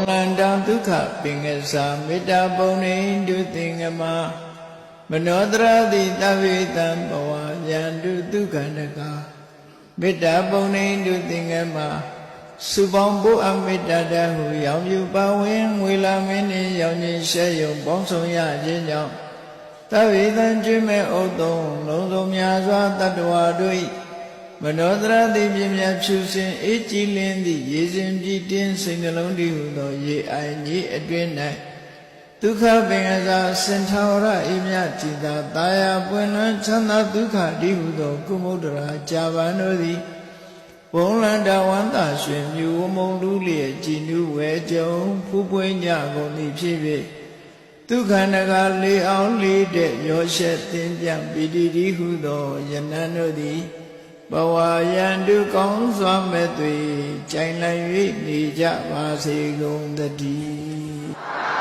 လန္တံဒုက္ခပင်ကစားမေတ္တာပုံနေတုသင်္ကမမနောတရတိတဝေတံဘဝယံတုဒုက္ခနကမေတ္တာပုံနေတုသင်္ကမစုပေါင်းဖို့အမေတ္တာတဟုရောင်ပြပါဝင်ငွေလာမင်းနှင့်ရောင်ခြင်းရှဲယုံပေါင်းဆောင်ရခြင်းကြောင့်တဝေတံကျွေးမဲ့ဥသုံးလုံးစုံများစွာတတ္တဝါတို့၏မနောတရတိပြင်းမြတ်ဖြူစင်အေးကြည်လင်းသည့်ရေစဉ်ပြည့်တင်းစိတ်နှလုံးတည်ဟုသောရေအိုင်ကြီးအတွင်း၌ဒုက္ခပင်ကစားစင်ထာဝရအေးမြတ်ကြည်သာတာယာပွင့်လန်းချမ်းသာဒုက္ခတည်ဟုသောကုမုဒ္ဒရာကြာပန်တို့သည်ဘုံလန္တဝန္တာရွှင်မြူဝမုံလူလျက်ကြည်နူးဝဲကြုံဖူးပွေးညကုန်သည်ဖြစ်၍ဒုက္ခနကလေးအောင်လေးတဲ့ရောရှက်တင်ပြပီတိတိဟုသောယနံတို့သည်ဘဝယံတုကောင်းစွာမဲ့သွေကြိုင်လိုက်၍နေကြပါစေကုန်သတည်း